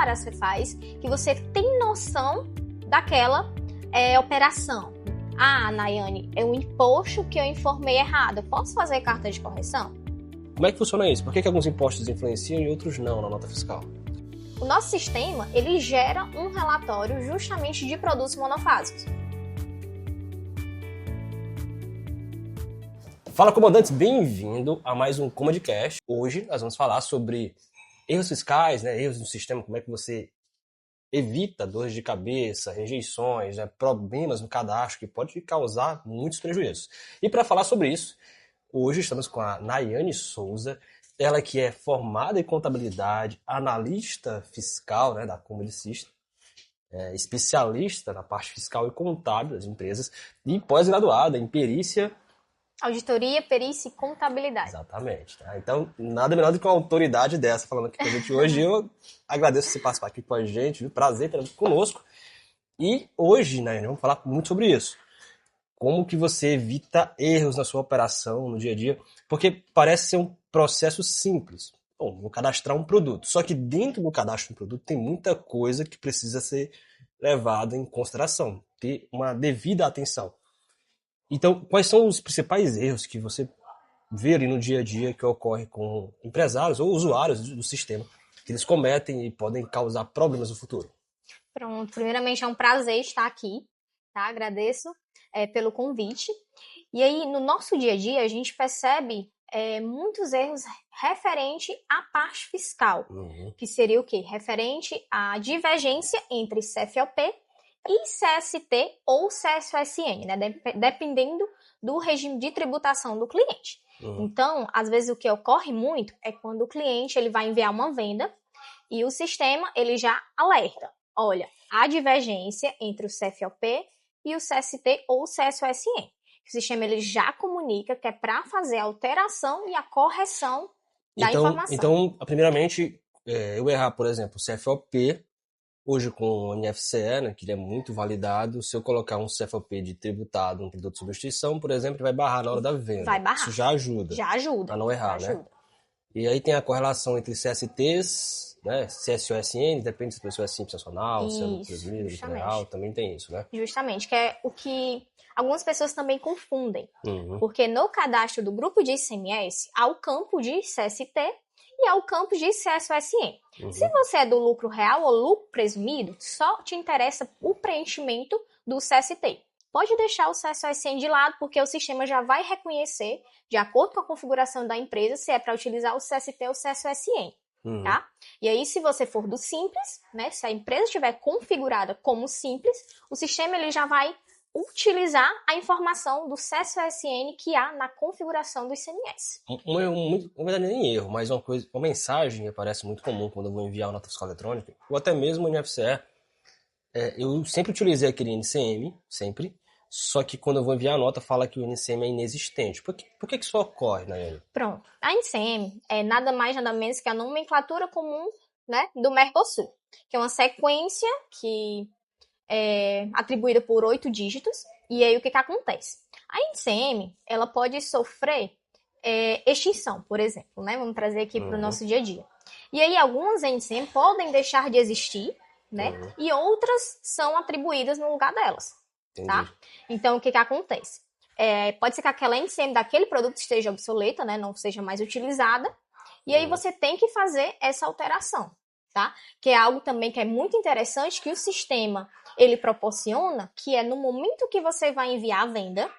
para você faz, que você tem noção daquela operação. Ah, Nayane, é um imposto que eu informei errado. Eu posso fazer carta de correção? Como é que funciona isso? Por que alguns impostos influenciam e outros não na nota fiscal? O nosso sistema, ele gera um relatório justamente de produtos monofásicos. Fala, comandantes, bem-vindo a mais um Commandcast. Hoje nós vamos falar sobre erros fiscais, erros no sistema, como é que você evita dores de cabeça, rejeições, problemas no cadastro que pode causar muitos prejuízos. E para falar sobre isso, hoje estamos com a Nayane Souza, ela que é formada em contabilidade, analista fiscal da Commandicista, especialista na parte fiscal e contábil das empresas e pós-graduada em perícia, auditoria, perícia e contabilidade. Exatamente. Tá? Então, nada melhor do que uma autoridade dessa falando aqui com a gente hoje. Eu agradeço você participar aqui com a gente, viu? Prazer ter conosco. E hoje, vamos falar muito sobre isso. Como que você evita erros na sua operação, no dia a dia? Porque parece ser um processo simples. Bom, vou cadastrar um produto. Só que dentro do cadastro de um produto tem muita coisa que precisa ser levada em consideração. Ter uma devida atenção. Então, quais são os principais erros que você vê ali no dia a dia que ocorre com empresários ou usuários do sistema, que eles cometem e podem causar problemas no futuro? Pronto, primeiramente é um prazer estar aqui, tá? Agradeço pelo convite. E aí, no nosso dia a dia, a gente percebe muitos erros referente à parte fiscal, que seria o quê? Referente à divergência entre CFOP e CST ou CSOSN, dependendo do regime de tributação do cliente. Então, às vezes o que ocorre muito é quando o cliente ele vai enviar uma venda e o sistema ele já alerta, olha, há divergência entre o CFOP e o CST ou CSOSN. O sistema ele já comunica que é para fazer a alteração e a correção da informação. Então, primeiramente, eu errar, por exemplo, o CFOP. Hoje com o NFCE, que ele é muito validado, se eu colocar um CFOP de tributado, um produto de substituição, por exemplo, ele vai barrar na hora da venda. Vai barrar. Isso já ajuda. Já ajuda. A não errar, E aí tem a correlação entre CSTs, CSOSN, depende se a pessoa é simples nacional, se é no presumido, real, também tem isso, Justamente, que é o que algumas pessoas também confundem. Porque no cadastro do grupo de ICMS, há o campo de CST e ao campo de CSOSN. Se você é do lucro real ou lucro presumido, só te interessa o preenchimento do CST. Pode deixar o CSOSN de lado, porque o sistema já vai reconhecer, de acordo com a configuração da empresa, se é para utilizar o CST ou o CSOSN. Tá? E aí, se você for do simples, se a empresa estiver configurada como simples, o sistema ele já vai utilizar a informação do CSOSN que há na configuração do ICMS. Na verdade, nem erro, mas uma mensagem que parece muito comum quando eu vou enviar uma nota fiscal eletrônica, ou até mesmo o NFCE, eu sempre utilizei aquele NCM, sempre, só que quando eu vou enviar a nota, fala que o NCM é inexistente. Por que isso ocorre, Nayane? Pronto. A NCM é nada mais, nada menos que a nomenclatura comum do Mercosul, que é uma sequência que atribuída por 8 dígitos, e aí o que acontece? A NCM, ela pode sofrer extinção, por exemplo, Vamos trazer aqui para o nosso dia a dia. E aí algumas NCM podem deixar de existir, e outras são atribuídas no lugar delas, tá? Então, o que acontece? Pode ser que aquela NCM daquele produto esteja obsoleta, não seja mais utilizada, e aí você tem que fazer essa alteração, tá? Que é algo também que é muito interessante, que o sistema ele proporciona, que é no momento que você vai enviar a venda,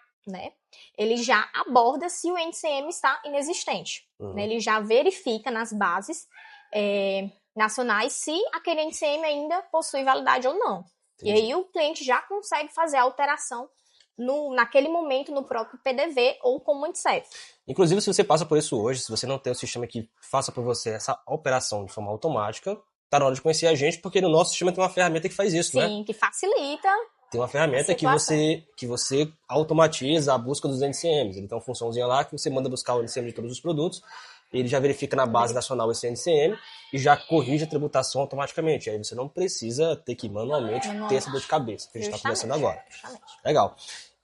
ele já aborda se o NCM está inexistente. Ele já verifica nas bases nacionais se aquele NCM ainda possui validade ou não. E aí o cliente já consegue fazer a alteração naquele momento no próprio PDV ou Command-CEF. Inclusive, se você passa por isso hoje, se você não tem um sistema que faça por você essa operação de forma automática, tá na hora de conhecer a gente, porque no nosso sistema tem uma ferramenta que faz isso, Sim, que facilita. Tem uma ferramenta que você automatiza a busca dos NCMs. Ele tem uma funçãozinha lá que você manda buscar o NCM de todos os produtos, ele já verifica na base nacional esse NCM e já corrige a tributação automaticamente. Aí você não precisa ter que manualmente ter essa dor de cabeça, que a gente está conversando agora. Legal.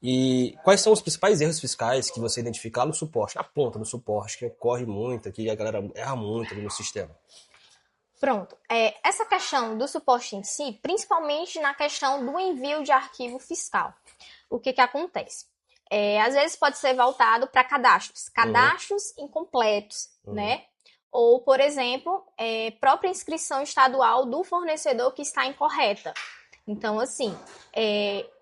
E quais são os principais erros fiscais que você identifica lá no suporte, na ponta do suporte, que ocorre muito, que a galera erra muito ali no sistema? Pronto. Essa questão do suporte em si, principalmente na questão do envio de arquivo fiscal. O que acontece? Às vezes pode ser voltado para cadastros incompletos, né? Ou, por exemplo, própria inscrição estadual do fornecedor que está incorreta. Então, assim,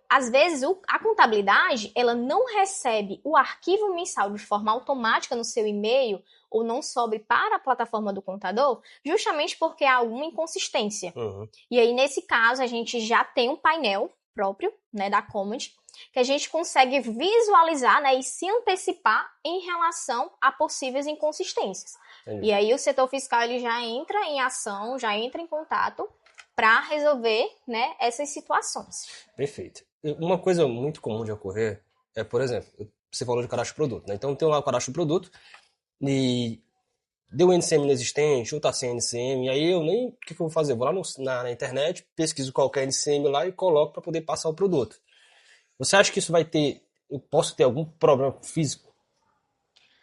às vezes a contabilidade, ela não recebe o arquivo mensal de forma automática no seu e-mail ou não sobe para a plataforma do contador, justamente porque há alguma inconsistência. E aí, nesse caso, a gente já tem um painel próprio, né, da Command, que a gente consegue visualizar, né, e se antecipar em relação a possíveis inconsistências. E aí o setor fiscal ele já entra em ação, já entra em contato para resolver, né, essas situações. Perfeito. Uma coisa muito comum de ocorrer é, por exemplo, você falou de cadastro de produto, né? Então tem lá o cadastro de produto e deu NCM inexistente ou tá sem NCM, e aí o que eu vou fazer? Vou lá na internet, pesquiso qualquer NCM lá e coloco para poder passar o produto. Você acha que isso eu posso ter algum problema físico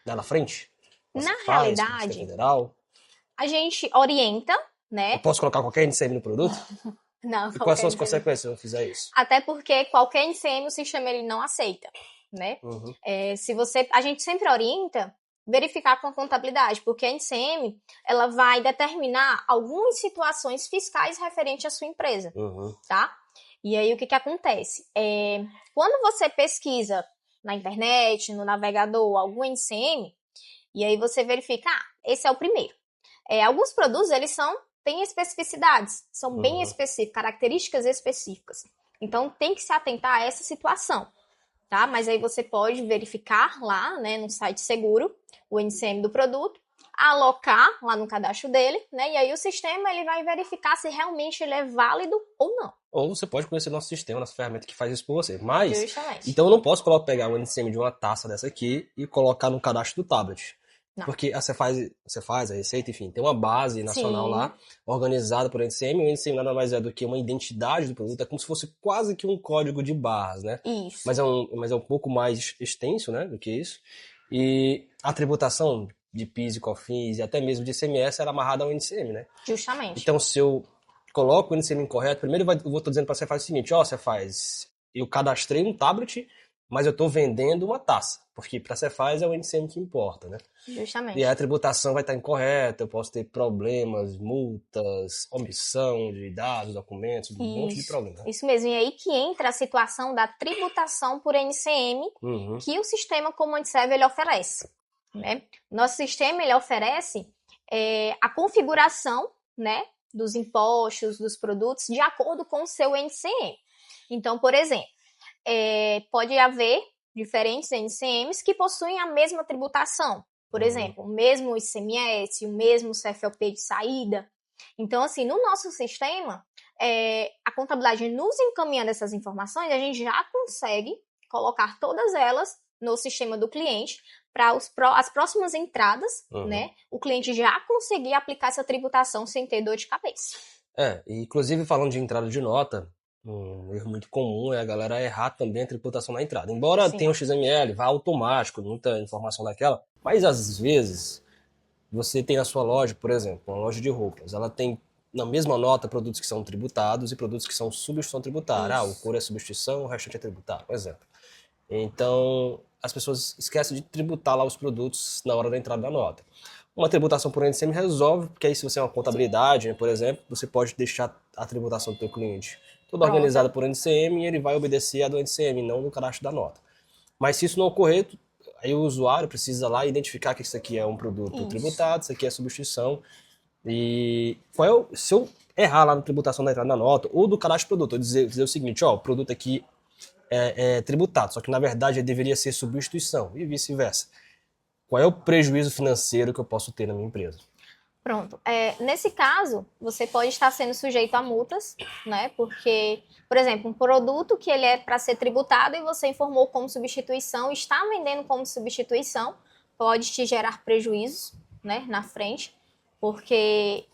lá na frente? Na realidade, a gente orienta, né? Eu posso colocar qualquer NCM no produto? Não, e quais são as consequências se eu fizer isso? Até porque qualquer NCM o sistema ele não aceita, né? A gente sempre orienta verificar com a contabilidade, porque a NCM ela vai determinar algumas situações fiscais referentes à sua empresa, tá? E aí o que acontece? Quando você pesquisa na internet, no navegador, algum NCM, e aí você verifica, esse é o primeiro. Alguns produtos, eles têm especificidades, são bem específicas, características específicas. Então, tem que se atentar a essa situação, tá? Mas aí você pode verificar lá, né, no site seguro, o NCM do produto, alocar lá no cadastro dele, né? E aí o sistema ele vai verificar se realmente ele é válido ou não. Ou você pode conhecer nosso sistema, nossa ferramenta que faz isso por você. Mas, justamente. Então eu não posso pegar o NCM de uma taça dessa aqui e colocar no cadastro do tablet. Não. Porque você faz a receita, enfim, tem uma base nacional lá, organizada por NCM. O NCM nada mais é do que uma identidade do produto, é como se fosse quase que um código de barras, né? Isso. Mas é um pouco mais extenso, né, do que isso. E a tributação de PIS e COFINS e até mesmo de ICMS era amarrada ao NCM, né? Justamente. Então, se eu coloco o NCM incorreto, primeiro eu vou dizendo para você faz o seguinte, eu cadastrei um tablet, mas eu estou vendendo uma taça, porque para Cefaz é o NCM que importa, né? Justamente. E a tributação vai estar incorreta, eu posso ter problemas, multas, omissão de dados, documentos, um monte de problemas. Isso mesmo, e aí que entra a situação da tributação por NCM que o sistema Command Server ele oferece. Né? Nosso sistema ele oferece a configuração, né, dos impostos, dos produtos, de acordo com o seu NCM. Então, por exemplo, pode haver diferentes NCMs que possuem a mesma tributação. Por exemplo, o mesmo ICMS, o mesmo CFLP de saída. Então, assim, no nosso sistema, a contabilidade nos encaminhando essas informações, a gente já consegue colocar todas elas no sistema do cliente para as próximas entradas, né? O cliente já conseguir aplicar essa tributação sem ter dor de cabeça. Inclusive falando de entrada de nota, um erro muito comum é a galera errar também a tributação na entrada. Embora tenha o XML, vá automático, muita informação daquela, mas às vezes você tem na sua loja, por exemplo, uma loja de roupas, ela tem na mesma nota produtos que são tributados e produtos que são substituição tributária. O couro é substituição, o restante é tributário, por exemplo. Então, as pessoas esquecem de tributar lá os produtos na hora da entrada da nota. Uma tributação por NCM resolve, porque aí se você é uma contabilidade, né, por exemplo, você pode deixar a tributação do teu cliente toda organizada por NCM e ele vai obedecer a do NCM, não no cadastro da nota. Mas se isso não ocorrer, aí o usuário precisa lá identificar que isso aqui é um produto tributado, isso aqui é substituição. E se eu errar lá na tributação da entrada da nota ou do cadastro do produto, eu dizer o seguinte, o produto aqui é tributado, só que na verdade ele deveria ser substituição e vice-versa. Qual é o prejuízo financeiro que eu posso ter na minha empresa? Pronto. Nesse caso, você pode estar sendo sujeito a multas, né? Porque, por exemplo, um produto que ele é para ser tributado e você informou como substituição, está vendendo como substituição, pode te gerar prejuízos, né, na frente, porque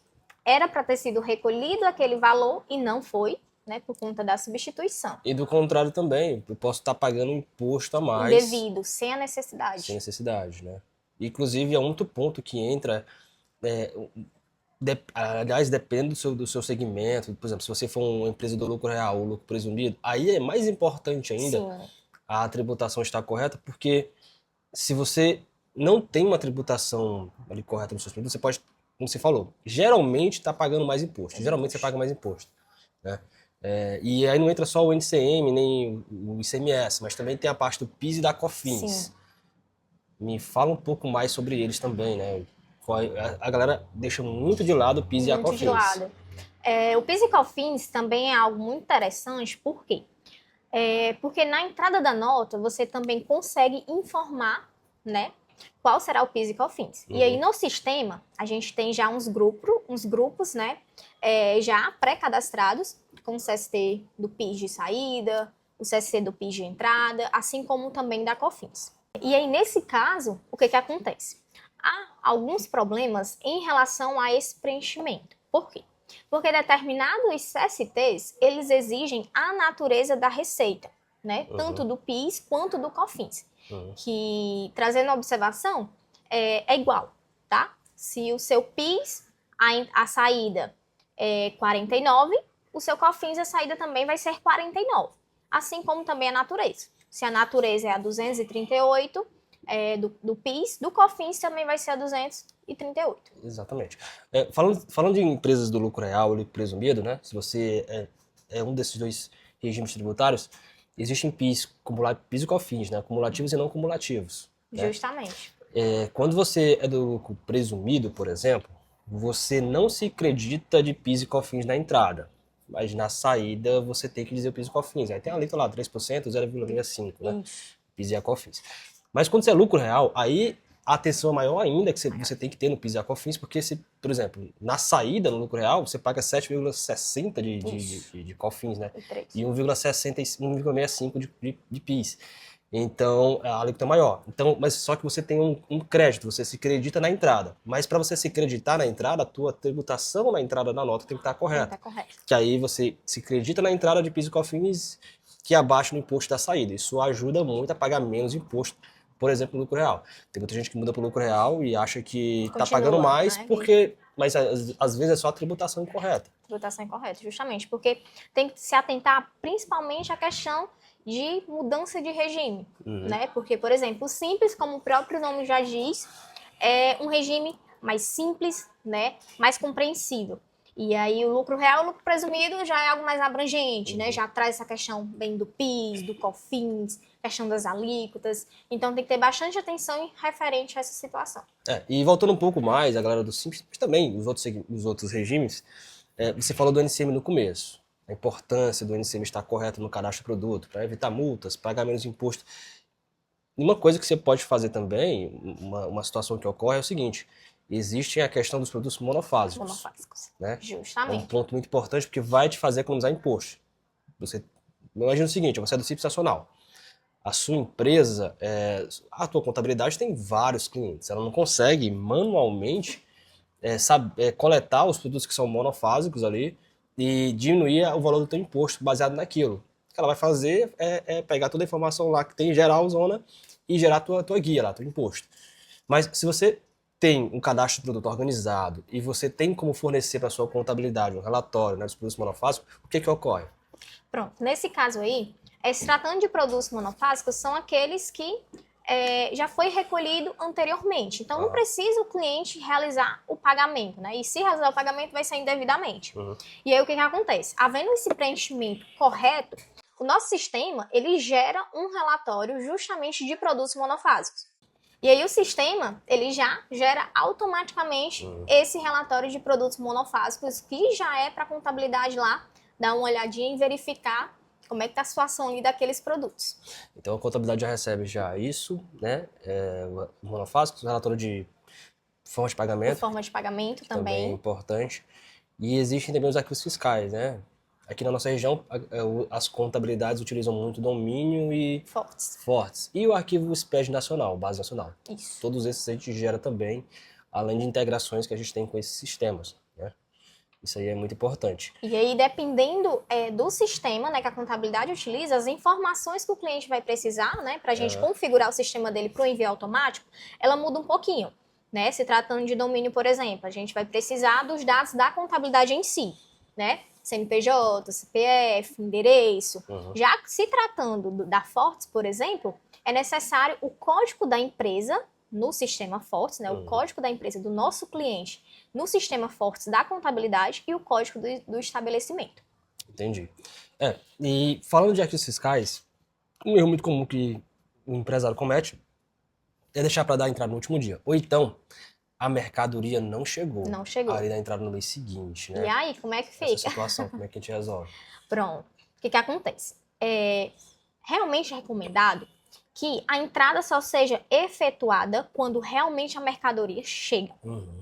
era para ter sido recolhido aquele valor e não foi, né, por conta da substituição. E do contrário também, eu posso estar pagando um imposto a mais. Indevido, sem a necessidade. Sem necessidade, né? Inclusive, é um outro ponto que entra Aliás, depende do seu segmento. Por exemplo, se você for uma empresa do lucro real ou lucro presumido, aí é mais importante ainda Sim, a tributação estar correta, porque se você não tem uma tributação ali correta nos seus produtos, você pode, como você falou, geralmente está pagando mais imposto. mais Geralmente você imposto. paga mais imposto, né? E aí não entra só o NCM nem o ICMS, mas também tem a parte do PIS e da Sim, COFINS. Me fala um pouco mais sobre eles também, né? A galera deixa muito de lado o PIS e a muito de COFINS. lado. O PIS e COFINS também é algo muito interessante, por quê? Porque na entrada da nota você também consegue informar, né, qual será o PIS e COFINS. E aí Uhum. no sistema a gente tem já uns grupos, né, já pré-cadastrados com o CST do PIS de saída, o CST do PIS de entrada, assim como também da COFINS. E aí nesse caso, o que acontece? Há alguns problemas em relação a esse preenchimento. Por quê? Porque determinados CSTs, eles exigem a natureza da receita, né? Tanto Uhum. do PIS quanto do COFINS. Uhum. Que, trazendo a observação, é igual, tá? Se o seu PIS, a saída é 49, o seu COFINS, a saída também vai ser 49. Assim como também a natureza. Se a natureza é a 238, do PIS, do COFINS também vai ser a 238. Exatamente. Falando de empresas do lucro real ou lucro presumido, né? Se você é um desses dois regimes tributários, existem PIS e COFINS, né? Cumulativos e não cumulativos, né? Justamente. Quando você é do lucro presumido, por exemplo, você não se acredita de PIS e COFINS na entrada, mas na saída você tem que dizer o PIS e COFINS. Aí tem a letra lá, 3%, 0,65, né? Isso. PIS e a COFINS. Mas quando você é lucro real, aí a atenção é maior ainda que você tem que ter no PIS e a COFINS, porque se, por exemplo, na saída no lucro real, você paga 7,60 Isso. de COFINS, né? E 3. E 1,65 de PIS. Então, a alíquota é maior. Então, mas só que você tem um crédito, você se acredita na entrada. Mas para você se acreditar na entrada, a tua tributação na entrada da nota tem que estar Tem que correta. estar correto. Que aí você se acredita na entrada de PIS e COFINS que abaixa no imposto da saída. Isso ajuda muito a pagar menos imposto, por exemplo, no lucro real. Tem muita gente que muda para o lucro real e acha que está pagando Continua, mais né? mas às vezes é só a tributação incorreta. Tributação incorreta, justamente. Porque tem que se atentar principalmente à questão de mudança de regime, né? Porque, por exemplo, o simples, como o próprio nome já diz, é um regime mais simples, né? Mais compreensível. E aí o lucro real, o lucro presumido já é algo mais abrangente, né? Já traz essa questão bem do PIS, do COFINS, questão das alíquotas. Então tem que ter bastante atenção em referente a essa situação. E voltando um pouco mais, a galera do Simples, mas também os outros regimes, você falou do NCM no começo. A importância do NCM estar correto no cadastro do produto, para evitar multas, pagar menos imposto. E uma coisa que você pode fazer também, uma situação que ocorre é o seguinte: existe a questão dos produtos monofásicos, Monofásicos. né? É um Justamente. ponto muito importante porque vai te fazer economizar imposto. Você imagina o seguinte: você é do Simples Nacional. A sua empresa, a tua contabilidade tem vários clientes. Ela não consegue manualmente coletar os produtos que são monofásicos ali e diminuir o valor do teu imposto baseado naquilo. O que ela vai fazer é pegar toda a informação lá que tem geral zona e gerar tua guia lá, teu imposto. Mas se você tem um cadastro de produto organizado e você tem como fornecer para sua contabilidade um relatório, né, dos produtos monofásicos, o que ocorre? Pronto, nesse caso aí, se tratando de produtos monofásicos, são aqueles que já foi recolhido anteriormente. Então, não Ah, precisa o cliente realizar o pagamento, né? E se realizar o pagamento, vai ser indevidamente. uhum. E aí, o que acontece? Havendo esse preenchimento correto, o nosso sistema, ele gera um relatório justamente de produtos monofásicos. E aí, o sistema, ele já gera automaticamente esse relatório de produtos monofásicos, que já é para a contabilidade lá dar uma olhadinha e verificar como é que está a situação ali daqueles produtos. Então a contabilidade já recebe já isso, né? Monofásicos, relatório de forma de Por pagamento, forma de pagamento que também é também, importante. E existem também os arquivos fiscais, né? Aqui na nossa região, as contabilidades utilizam muito domínio e fortes. fortes. E o arquivo SPED nacional, base nacional. Isso. Todos esses a gente gera também, além de integrações que a gente tem com esses sistemas, né? Isso aí é muito importante. E aí, dependendo do sistema, né, que a contabilidade utiliza, as informações que o cliente vai precisar, né, para a gente configurar o sistema dele para o envio automático, ela muda um pouquinho. né? Se tratando de domínio, por exemplo, a gente vai precisar dos dados da contabilidade em si, né? CNPJ, CPF, endereço. Já se tratando da Fortes, por exemplo, é necessário o código da empresa no sistema Fortes, né? O código da empresa do nosso cliente no sistema Fortes da contabilidade e o código do estabelecimento. Entendi. E falando de arquivos fiscais, um erro muito comum que o empresário comete é deixar para dar entrada no último dia. Ou então, a mercadoria não chegou. Não chegou. Ali da entrada no mês seguinte, né? E aí, como é que fica? Essa situação, como é que a gente resolve? Pronto. O que acontece? É realmente recomendado que a entrada só seja efetuada quando realmente a mercadoria chega,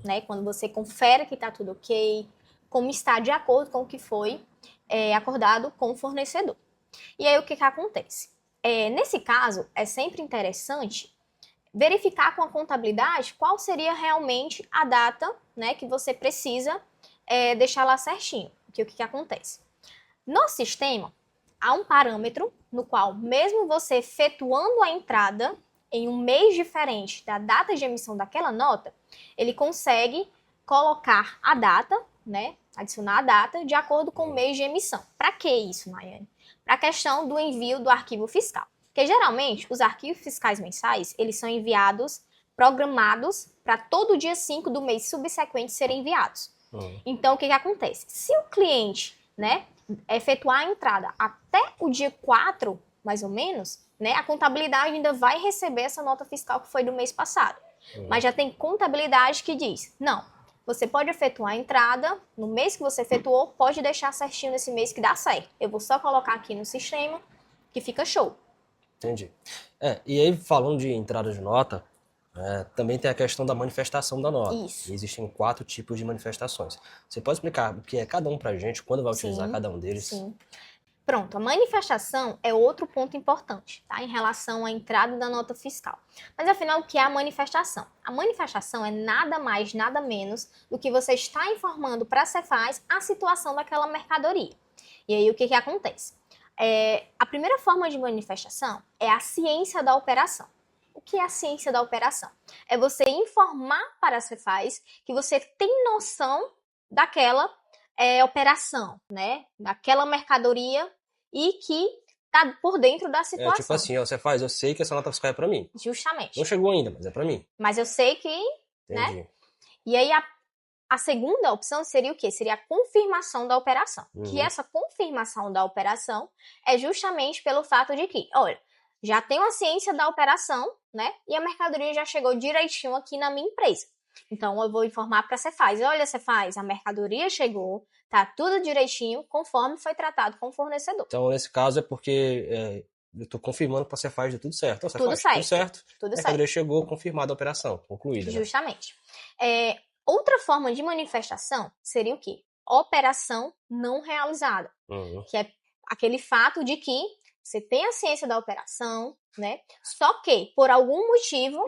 né? Quando você confere que está tudo ok, como está de acordo com o que foi acordado com o fornecedor. E aí, o que acontece? Nesse caso, é sempre interessante verificar com a contabilidade qual seria realmente a data, né, que você precisa deixar lá certinho. Porque o que acontece? No sistema, há um parâmetro no qual, mesmo você efetuando a entrada em um mês diferente da data de emissão daquela nota, ele consegue colocar a data, né, adicionar a data de acordo com o mês de emissão. Para que isso, Nayane? Para a questão do envio do arquivo fiscal. Porque geralmente os arquivos fiscais mensais, eles são enviados, programados para todo dia 5 do mês subsequente serem enviados. Então, o que acontece? Se o cliente, né, efetuar a entrada até o dia 4, mais ou menos, né, a contabilidade ainda vai receber essa nota fiscal que foi do mês passado. Mas já tem contabilidade que diz, não, você pode efetuar a entrada, no mês que você efetuou, pode deixar certinho nesse mês que dá certo. Eu vou só colocar aqui no sistema que fica show. Entendi. E aí, falando de entrada de nota, também tem a questão da manifestação da nota. Isso. E existem 4 tipos de manifestações. Você pode explicar o que é cada um pra gente, quando vai utilizar cada um deles? Sim. Pronto, a manifestação é outro ponto importante, tá? Em relação à entrada da nota fiscal. Mas afinal, o que é a manifestação? A manifestação é nada mais, nada menos do que você está informando para a Cefaz a situação daquela mercadoria. E aí, o que acontece? A primeira forma de manifestação é a ciência da operação. O que é a ciência da operação? É você informar para a Cefaz que você tem noção daquela operação, né? Daquela mercadoria e que tá por dentro da situação. Tipo assim, você faz, eu sei que essa nota fiscal é pra mim. Justamente. Não chegou ainda, mas é pra mim. Mas eu sei que, Entendi. né? E aí a segunda opção seria o quê? Seria a confirmação da operação. Que essa confirmação da operação é justamente pelo fato de que, olha, já tenho a ciência da operação, né? E a mercadoria já chegou direitinho aqui na minha empresa. Então, eu vou informar para a Cefaz. Olha, Cefaz, a mercadoria chegou, tá tudo direitinho, conforme foi tratado com o fornecedor. Então, nesse caso, é porque eu estou confirmando para a Cefaz de tudo certo. Então, Tudo certo. Tudo certo. Tudo a mercadoria chegou, confirmada a operação, concluída. Justamente. Outra forma de manifestação seria o quê? Operação não realizada. Que é aquele fato de que você tem a ciência da operação, né? Só que, por algum motivo,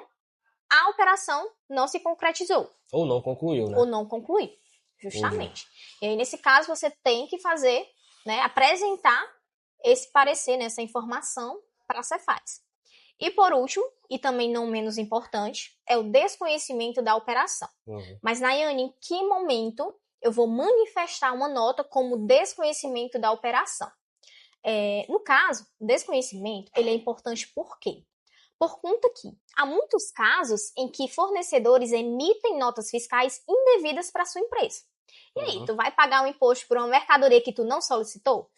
a operação não se concretizou. Ou não concluiu, né? Ou não concluiu, justamente. E aí, nesse caso, você tem que fazer, né, apresentar esse parecer, né, essa informação para a Cefaz. E por último, e também não menos importante, é o desconhecimento da operação. Mas, Nayane, em que momento eu vou manifestar uma nota como desconhecimento da operação? No caso, o desconhecimento ele é importante por quê? Por conta que há muitos casos em que fornecedores emitem notas fiscais indevidas para sua empresa. E aí, tu vai pagar um imposto por uma mercadoria que tu não solicitou?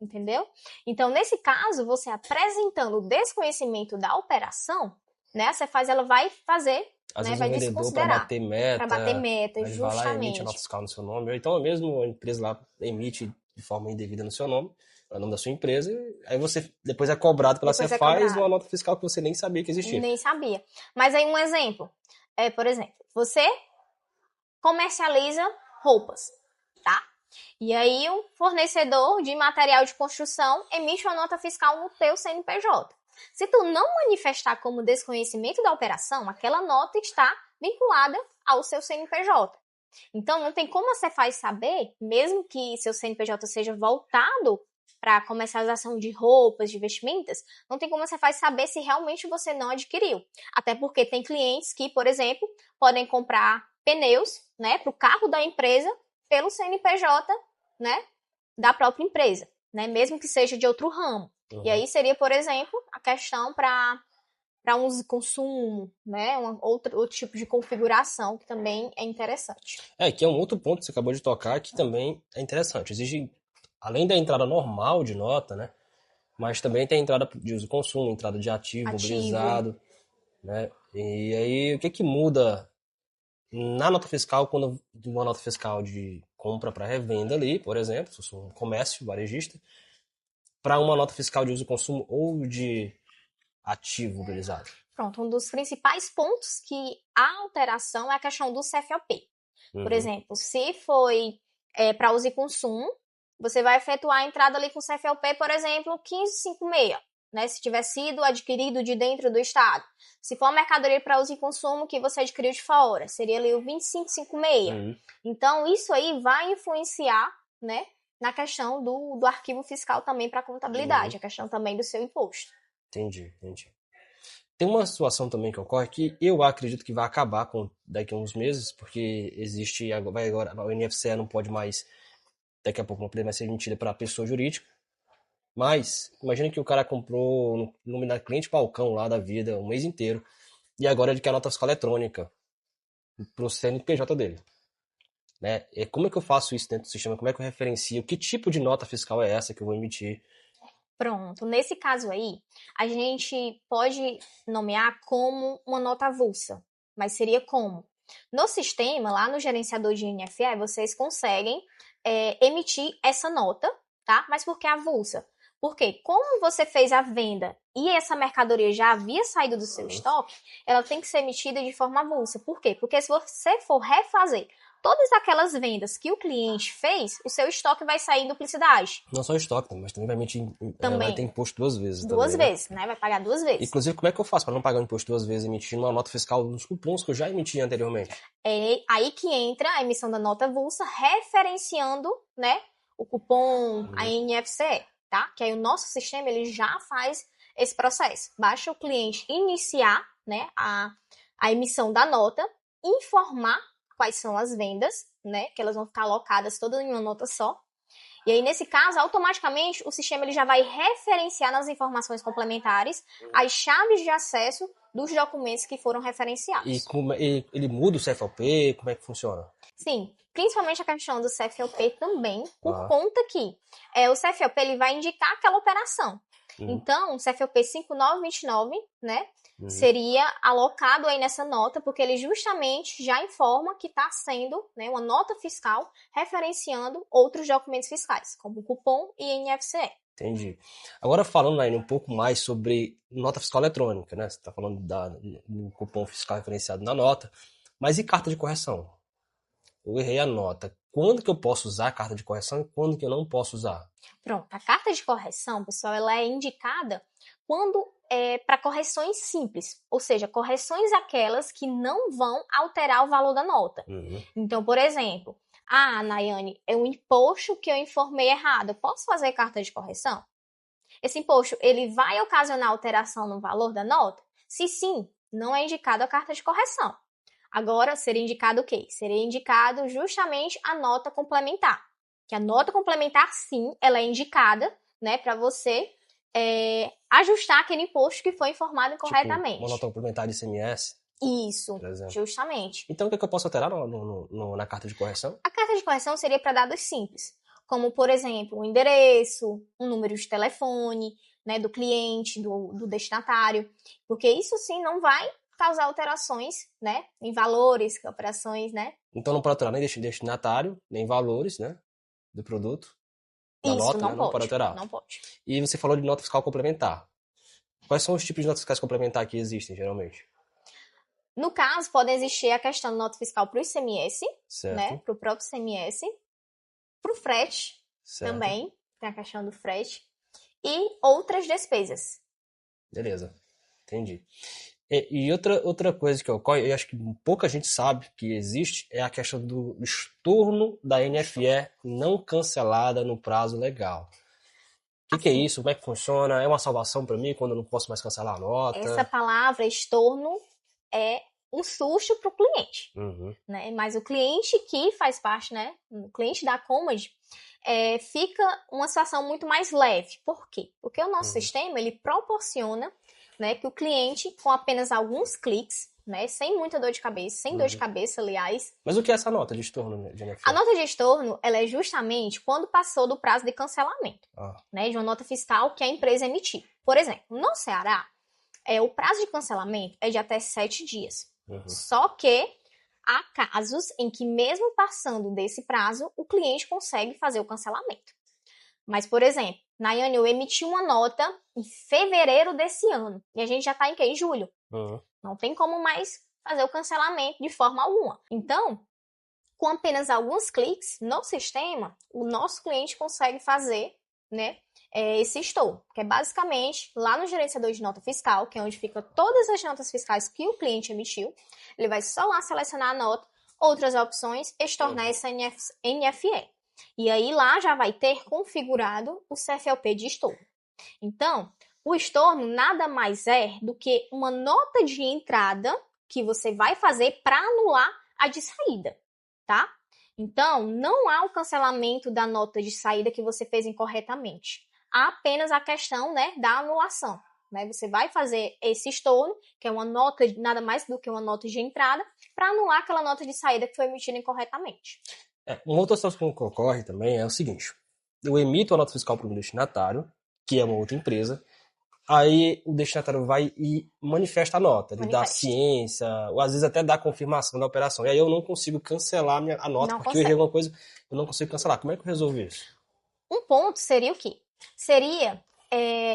Entendeu? Então, nesse caso, você apresentando o desconhecimento da operação, né, a Cefaz ela vai fazer, às né, vezes vai o vendedor desconsiderar. Para bater meta, justamente. Vai lá e emite a nota fiscal no seu nome. Ou então mesmo a empresa lá emite de forma indevida no seu nome, o nome da sua empresa, aí você depois é cobrado pela Cefaz uma nota fiscal que você nem sabia que existia. Nem sabia. Mas aí um exemplo, por exemplo, você comercializa roupas, tá? E aí o fornecedor de material de construção emite uma nota fiscal no teu CNPJ. Se tu não manifestar como desconhecimento da operação, aquela nota está vinculada ao seu CNPJ. Então, não tem como a Cefaz saber, mesmo que seu CNPJ seja voltado para comercialização de roupas, de vestimentas, não tem como você faz saber se realmente você não adquiriu. Até porque tem clientes que, por exemplo, podem comprar pneus, né, para o carro da empresa pelo CNPJ, né, da própria empresa, né, mesmo que seja de outro ramo. E aí seria, por exemplo, a questão para uso e consumo, né, outro tipo de configuração que também é interessante. Que é um outro ponto que você acabou de tocar que também é interessante. Exige, além da entrada normal de nota, né, mas também tem a entrada de uso e consumo, entrada de ativo, mobilizado, né? E aí, o que que muda na nota fiscal quando uma nota fiscal de compra para revenda ali, por exemplo, se eu sou um comércio varejista, para uma nota fiscal de uso e consumo ou de ativo mobilizado? Pronto, um dos principais pontos que há alteração é a questão do CFOP. Por exemplo, se foi para uso e consumo, você vai efetuar a entrada ali com o CFOP, por exemplo, 1556, né? Se tiver sido adquirido de dentro do estado. Se for uma mercadoria para uso e consumo que você adquiriu de fora, seria ali o 2556. Então, isso aí vai influenciar, né, na questão do arquivo fiscal também para a contabilidade, a questão também do seu imposto. Entendi. Tem uma situação também que ocorre que eu acredito que vai acabar daqui a uns meses, porque existe agora o INFCE não pode mais, daqui a pouco não vai ser emitida para pessoa jurídica. Mas imagina que o cara comprou no nome da cliente balcão lá da vida um mês inteiro e agora ele quer a nota fiscal eletrônica pro CNPJ dele, né? E como é que eu faço isso dentro do sistema? Como é que eu referencio? Que tipo de nota fiscal é essa que eu vou emitir? Pronto, nesse caso aí, a gente pode nomear como uma nota avulsa, mas seria como? No sistema, lá no gerenciador de INFE, vocês conseguem emitir essa nota, tá? Mas por que avulsa? Porque como você fez a venda e essa mercadoria já havia saído do seu estoque, ela tem que ser emitida de forma avulsa. Por quê? Porque se você for refazer todas aquelas vendas que o cliente fez, o seu estoque vai sair em duplicidade. Não só estoque, mas também vai emitir, vai ter imposto duas vezes. Duas também, vezes, né? Vai pagar duas vezes. Inclusive, como é que eu faço para não pagar o imposto duas vezes emitindo uma nota fiscal dos cupons que eu já emiti anteriormente? É aí que entra a emissão da nota avulsa referenciando, né, o cupom, a NFCE, tá? Que aí o nosso sistema ele já faz esse processo. Basta o cliente iniciar, né, a emissão da nota, informar quais são as vendas, né, que elas vão ficar alocadas todas em uma nota só. E aí, nesse caso, automaticamente, o sistema ele já vai referenciar nas informações complementares as chaves de acesso dos documentos que foram referenciados. E ele muda o CFOP? Como é que funciona? Sim, principalmente a questão do CFOP também, por conta que o CFOP ele vai indicar aquela operação. Então, o CFOP 5929, né, seria alocado aí nessa nota, porque ele justamente já informa que está sendo, né, uma nota fiscal referenciando outros documentos fiscais, como o cupom e NFCE. Entendi. Agora falando aí um pouco mais sobre nota fiscal eletrônica, né? Você está falando do cupom fiscal referenciado na nota, mas e carta de correção? Eu errei a nota. Quando que eu posso usar a carta de correção e quando que eu não posso usar? Pronto, a carta de correção, pessoal, ela é indicada quando para correções simples, ou seja, correções aquelas que não vão alterar o valor da nota. Então, por exemplo, Nayane, é um imposto que eu informei errado, eu posso fazer carta de correção? Esse imposto, ele vai ocasionar alteração no valor da nota? Se sim, não é indicado a carta de correção. Agora, seria indicado o quê? Seria indicado justamente a nota complementar. Que a nota complementar, sim, ela é indicada, né, para você ajustar aquele imposto que foi informado incorretamente. Tipo, uma nota complementar de ICMS? Isso, justamente. Então, o que é que eu posso alterar na carta de correção? A carta de correção seria para dados simples, como, por exemplo, um endereço, um número de telefone, né, do cliente, do destinatário, porque isso sim não vai causar alterações, né, em valores, operações, né? Então não pode alterar nem destinatário, nem valores, né, do produto. Da Isso, nota, não né? pode. Não pode alterar. Não pode. E você falou de nota fiscal complementar. Quais são os tipos de notas fiscais complementares que existem, geralmente? No caso, pode existir a questão de nota fiscal para o ICMS, Certo. né, para o próprio ICMS, para o frete Certo. também, tem a questão do frete, e outras despesas. Beleza, entendi. E outra coisa que ocorre, eu acho que pouca gente sabe que existe, é a questão do estorno da NFE não cancelada no prazo legal. Que é isso? Como é que funciona? É uma salvação para mim quando eu não posso mais cancelar a nota? Essa palavra estorno é um susto para o cliente, Uhum. né? Mas o cliente que faz parte, né? O cliente da Comad, fica uma situação muito mais leve. Por quê? Porque o nosso sistema, ele proporciona, né, que o cliente, com apenas alguns cliques, né, sem muita dor de cabeça, sem dor de cabeça, aliás. Mas o que é essa nota de estorno de NFE? A nota de estorno, ela é justamente quando passou do prazo de cancelamento, né, de uma nota fiscal que a empresa emitiu. Por exemplo, no Ceará, o prazo de cancelamento é de até 7 dias. Só que há casos em que, mesmo passando desse prazo, o cliente consegue fazer o cancelamento. Mas, por exemplo, Nayane, eu emiti uma nota em fevereiro desse ano. E a gente já está em quê? Em julho. Não tem como mais fazer o cancelamento de forma alguma. Então, com apenas alguns cliques no sistema, o nosso cliente consegue fazer, né, esse estorno, que é basicamente lá no gerenciador de nota fiscal, que é onde fica todas as notas fiscais que o cliente emitiu. Ele vai só lá selecionar a nota, outras opções, estornar essa NFE. E aí lá já vai ter configurado o CFLP de estorno. Então, o estorno nada mais é do que uma nota de entrada que você vai fazer para anular a de saída, tá? Então, não há o cancelamento da nota de saída que você fez incorretamente. Há apenas a questão, né, da anulação. Né? Você vai fazer esse estorno, que é uma nota, nada mais do que uma nota de entrada, para anular aquela nota de saída que foi emitida incorretamente. Uma outra situação que ocorre também é o seguinte: eu emito a nota fiscal para um destinatário, que é uma outra empresa, aí o destinatário vai e manifesta a nota, ele dá ciência, ou às vezes até dá confirmação da operação, e aí eu não consigo cancelar a nota, Não porque consegue. eu errei alguma coisa, eu não consigo cancelar. Como é que eu resolvo isso? Um ponto seria o quê? Seria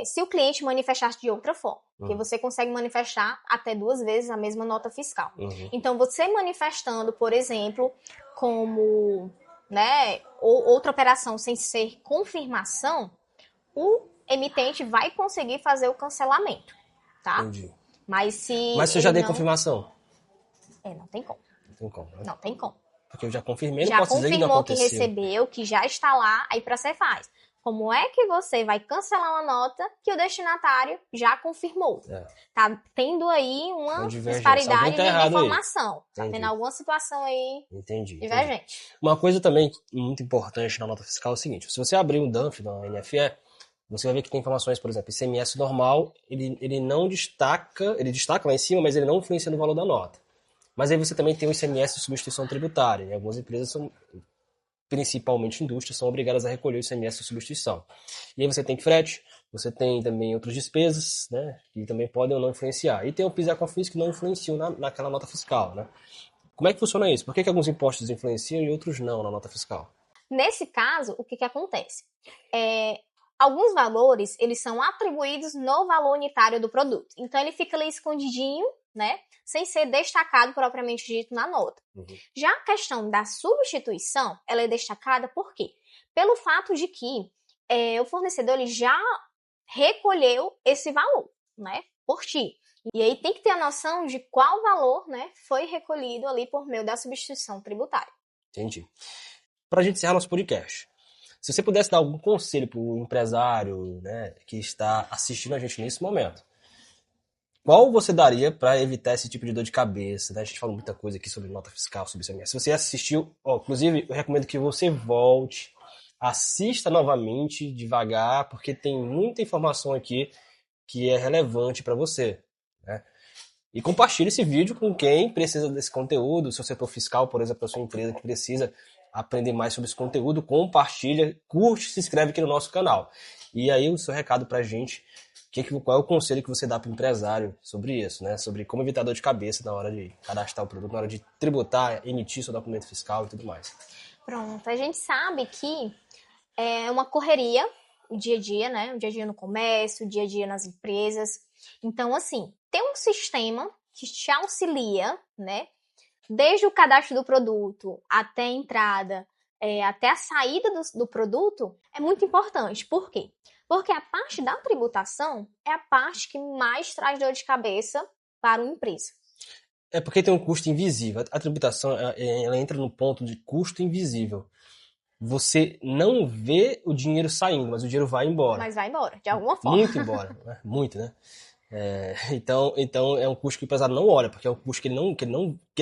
se o cliente manifestasse de outra forma. Porque você consegue manifestar até 2 vezes a mesma nota fiscal. Então, você manifestando, por exemplo, como, né, outra operação sem ser confirmação, o emitente vai conseguir fazer o cancelamento, tá? Entendi. Mas se você já deu confirmação? Não tem como. Não tem como, né? Não tem como. Porque eu já confirmei, já não posso dizer que não aconteceu. Já confirmou que recebeu, que já está lá, aí para você faz. Como é que você vai cancelar uma nota que o destinatário já confirmou? Tá tendo aí uma disparidade de informação. Tá tendo alguma situação aí divergente. Uma coisa também muito importante na nota fiscal é o seguinte: se você abrir um DANF na NFE, você vai ver que tem informações, por exemplo, ICMS normal, ele não destaca, ele destaca lá em cima, mas ele não influencia no valor da nota. Mas aí você também tem o ICMS de substituição tributária. E algumas empresas principalmente indústrias, são obrigadas a recolher o ICMS de substituição. E aí você tem frete, você tem também outras despesas, né, que também podem ou não influenciar. E tem o PIS e a COFINS que não influenciam naquela nota fiscal, né? Como é que funciona isso? Por que alguns impostos influenciam e outros não na nota fiscal? Nesse caso, o que acontece? Alguns valores, eles são atribuídos no valor unitário do produto. Então, ele fica ali escondidinho, né? Sem ser destacado propriamente dito na nota. Já a questão da substituição, ela é destacada por quê? Pelo fato de que o fornecedor ele já recolheu esse valor, né? Por ti. E aí tem que ter a noção de qual valor, né, foi recolhido ali por meio da substituição tributária. Entendi. Para a gente encerrar nosso podcast, se você pudesse dar algum conselho para o empresário, né, que está assistindo a gente nesse momento, qual você daria para evitar esse tipo de dor de cabeça? Né? A gente falou muita coisa aqui sobre nota fiscal, sobre ICMS. Se você assistiu, inclusive, eu recomendo que você volte, assista novamente, devagar, porque tem muita informação aqui que é relevante para você. Né? E compartilhe esse vídeo com quem precisa desse conteúdo, seu setor fiscal, por exemplo, a sua empresa que precisa aprender mais sobre esse conteúdo, compartilha, curte, se inscreve aqui no nosso canal. E aí o seu recado para a gente, qual é o conselho que você dá para o empresário sobre isso, né? Sobre como evitar dor de cabeça na hora de cadastrar o produto, na hora de tributar, emitir seu documento fiscal e tudo mais. Pronto, a gente sabe que é uma correria o dia a dia, né? O dia a dia no comércio, o dia a dia nas empresas. Então, assim, ter um sistema que te auxilia, né? Desde o cadastro do produto até a entrada, até a saída do produto, é muito importante. Por quê? Porque a parte da tributação é a parte que mais traz dor de cabeça para uma empresa. É porque tem um custo invisível. A tributação ela entra no ponto de custo invisível. você não vê o dinheiro saindo, mas o dinheiro vai embora. Mas vai embora, de alguma forma. Muito embora, né? Muito, né? Então é um custo que o empresário não olha, porque é um custo que ele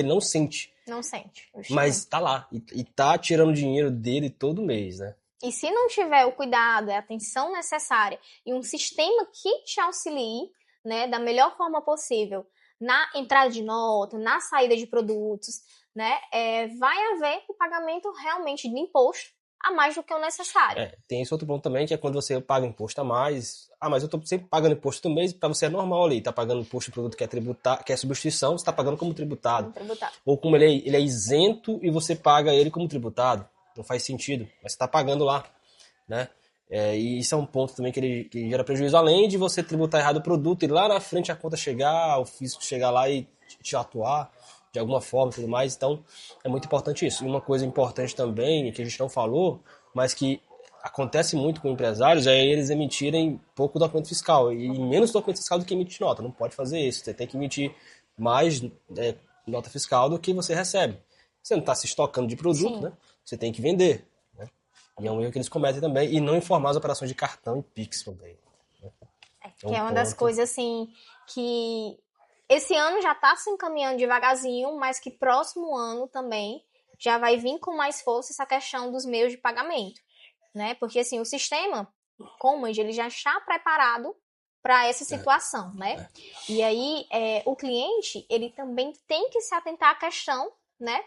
não sente. Não sente. Mas tá lá, e tá tirando dinheiro dele todo mês, né? E se não tiver o cuidado, a atenção necessária e um sistema que te auxilie, né, da melhor forma possível na entrada de nota, na saída de produtos, né, vai haver o pagamento realmente de imposto a mais do que o necessário. Tem esse outro ponto também, que é quando você paga imposto a mais. Ah, mas eu tô sempre pagando imposto todo mês, pra você é normal ali, tá pagando imposto de produto que é tributar, que é substituição, você tá pagando como tributado. Ou como ele é isento e você paga ele como tributado. Não faz sentido, mas você tá pagando lá, né? E isso é um ponto também que gera prejuízo, além de você tributar errado o produto e lá na frente a conta chegar, o fisco chegar lá e te atuar de alguma forma e tudo mais. Então, é muito importante isso. E uma coisa importante também, que a gente não falou, mas que acontece muito com empresários, é eles emitirem pouco documento fiscal e menos documento fiscal do que emitir nota. Não pode fazer isso. Você tem que emitir mais nota fiscal do que você recebe. Você não está se estocando de produto, né? Você tem que vender. Né? E é um erro que eles cometem também. E não informar as operações de cartão e Pix também. Né? Que é uma das coisas, assim, que esse ano já está se encaminhando devagarzinho, mas que próximo ano também já vai vir com mais força essa questão dos meios de pagamento, né? Porque, assim, o sistema Comand, ele já está preparado para essa situação, né? E aí, o cliente, ele também tem que se atentar à questão, né,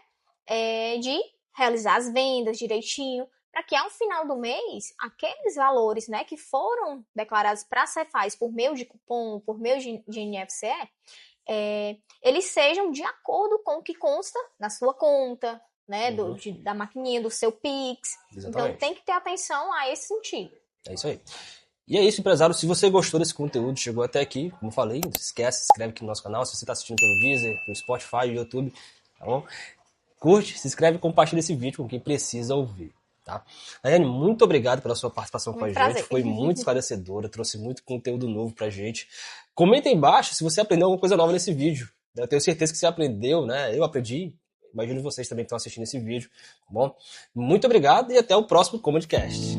de realizar as vendas direitinho, para que ao final do mês, aqueles valores, né, que foram declarados para a Cefaz por meio de cupom, por meio de NFCE, eles sejam de acordo com o que consta na sua conta, né, da maquininha, do seu Pix. Exatamente. Então tem que ter atenção a esse sentido. É isso aí. E é isso, empresário. Se você gostou desse conteúdo, chegou até aqui, como falei, não esquece, se inscreve aqui no nosso canal. Se você está assistindo pelo Deezer, pelo Spotify, YouTube, tá bom? Curte, se inscreve e compartilha esse vídeo com quem precisa ouvir, tá? Daiane, muito obrigado pela sua participação com a gente. Foi muito esclarecedora, trouxe muito conteúdo novo pra gente. Comenta aí embaixo se você aprendeu alguma coisa nova nesse vídeo. Eu tenho certeza que você aprendeu, né? Eu aprendi. Imagino vocês também que estão assistindo esse vídeo, tá bom? Muito obrigado e até o próximo Comandcast.